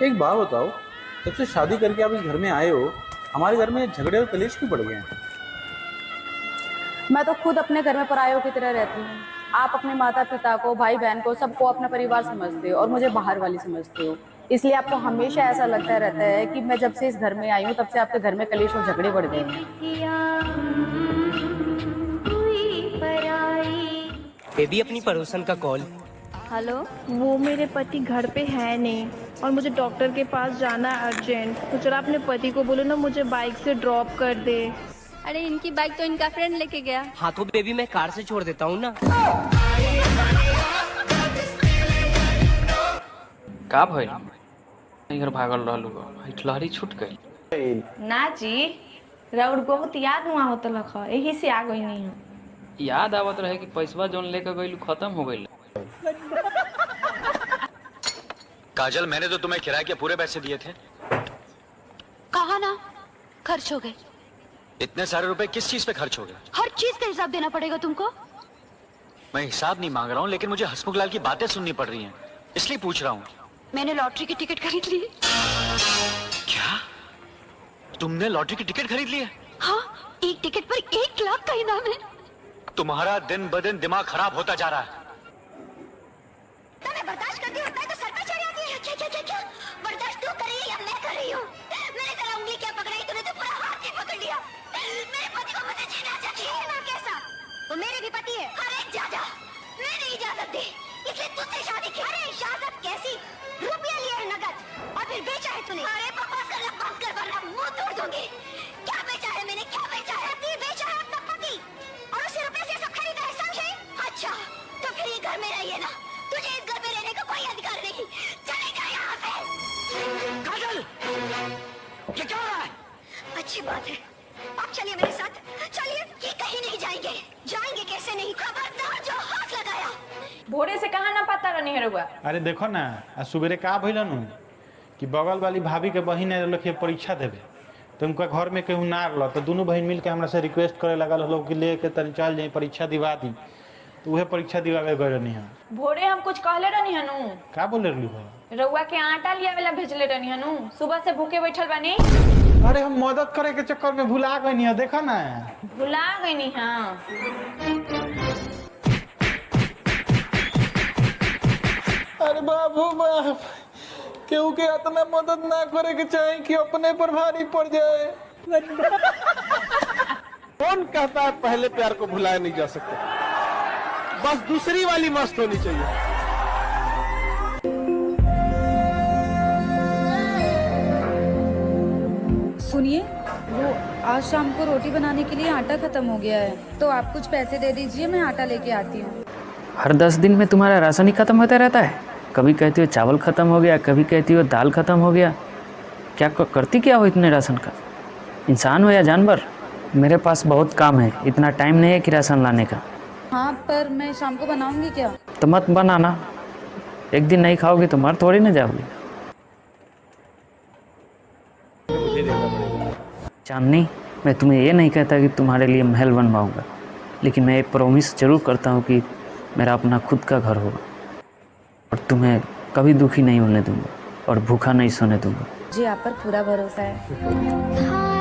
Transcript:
एक बात बताओ, जब से शादी करके आप इस घर में आए हो, हमारे घर में झगड़े और कलेश क्यों बढ़ गए हैं? मैं तो खुद अपने घर में परायों की तरह रहती हूँ। आप अपने माता पिता को, भाई बहन को, सबको अपना परिवार समझते हो और मुझे बाहर वाली समझते हो। इसलिए आपको हमेशा ऐसा लगता रहता है कि मैं जब से इस घर में आई हूँ तब से आपके घर में कलेश और झगड़े बढ़ गए हैं। बेबी अपनी पड़ोसन का कॉल। हेलो। वो मेरे पति घर पे है नहीं और मुझे डॉक्टर के पास जाना है अर्जेंट। तो जरा अपने पति को बोलो ना मुझे बाइक से ड्रॉप कर दे। अरे इनकी बाइक तो इनका फ्रेंड लेके गया। हाँ तो बेबी मैं कार से छोड़ देता हूँ ना। का भइल इधर भागल रहलू लहरी छूट गई ना जी, राउर बहुत याद हुआ होता लख, यही से आ गई नहीं है। याद आवत रहे कि पैसवा जोन लेकर गइलू खत्म हो गइल। काजल, मैंने तो तुम्हें किराए के पूरे पैसे दिए थे। कहा ना खर्च हो गए। इतने सारे रुपए किस चीज पे खर्च हो गए? हर चीज का हिसाब देना पड़ेगा तुमको। मैं हिसाब नहीं मांग रहा हूँ, लेकिन मुझे हसमुख लाल की बातें सुननी पड़ रही हैं, इसलिए पूछ रहा हूँ। मैंने लॉटरी की टिकट खरीद ली। क्या तुमने लॉटरी की टिकट खरीद ली है? हाँ, एक टिकट पर 1 लाख का इनाम है। तुम्हारा दिन ब दिन दिमाग खराब होता जा रहा है। मैं बर्दाश्त करती हूँ, मैं तो सर पे चढ़ जाती है। क्या क्या क्या क्या बर्दाश्त तू कर रही है या मैं कर रही हूँ? मैंने तेरा उंगली क्या पकड़ाई, तूने तो पूरा हाथ ही पकड़ लिया। मेरे पति को मुझे जीना चाहिए ना। कैसा वो मेरे भी पति है। अरे जा जा, मैं नहीं जा सकती, इसलिए तुझसे शादी की। अरे इजाजत कैसी? रुपया लिया है नगद और फिर बेचा है तूने। अरे बकवास करना बंद कर वरना मुंह तोड़ दूंगी। क्या बेचा है मैंने, क्या बेचा है? पति बेचा है अपना पति और उसी रुपये से सब खरीदा है, समझे? अच्छा तो फिर ये घर में रहिए ना, तुझे इस घर में रहने का कोई अधिकार नहीं। चले जा यहाँ से। काजल, ये क्या हो रहा है? अच्छी बात है, अब चलिए मेरे साथ। चलिए, ये कहीं नहीं जाएंगे। जाएंगे कैसे नहीं, खबरदार जो हाथ लगाया। भोरे से कहाँ ना पता नहीं है रुआ। अरे देखो ना, आज सुबेरे का भइल नु कि बगल वाली भाभी के बहिन लखिए परीक्षा देवे, तो उनका घर में केहू ना रहल, तो दोनों बहन मिल के हमरा से रिक्वेस्ट करे लगल लोग कि लेके तनी चल जाए परीक्षा दिवा दी। तो वह परीक्षा दिवावे गए रहनी है। भोरे हम कुछ कहले रहनी हनु। का बोले रहलू हो? रउआ के आटा लिया वाला भेजले रहनी हनु। सुबह से भूखे बैठल बानी। अरे हम मदद करे के चक्कर में भुला गई नहीं, देखा ना। भुला गई नी। हाँ अरे बाबू बाप, केहू के इतना मदद ना करे के चाहे कि अपने पर भारी पड़ जाए। कौन कहता है पहले प्यार को भुलाया नहीं जा सकता? बस दूसरी वाली मस्त होनी चाहिए। सुनिए, वो आज शाम को रोटी बनाने के लिए आटा खत्म हो गया है, तो आप कुछ पैसे दे दीजिए, मैं आटा लेके आती हूँ। हर 10 दिन में तुम्हारा राशन ही खत्म होता रहता है। कभी कहती हो चावल खत्म हो गया, कभी कहती हो दाल खत्म हो गया। क्या करती क्या हो इतने राशन का? इंसान हो या जानवर? मेरे पास बहुत काम है, इतना टाइम नहीं है कि राशन लाने का। हाँ, पर मैं शाम को बनाऊंगी क्या? तो मत बनाना, एक दिन नहीं खाओगी तो मर थोड़ी ना जाओगी। चांदनी, मैं तुम्हें ये नहीं कहता कि तुम्हारे लिए महल बनवाऊंगा, लेकिन मैं एक प्रॉमिस जरूर करता हूँ कि मेरा अपना खुद का घर होगा और तुम्हें कभी दुखी नहीं होने दूंगा और भूखा नहीं सोने दूंगा। जी, आप पर पूरा भरोसा है।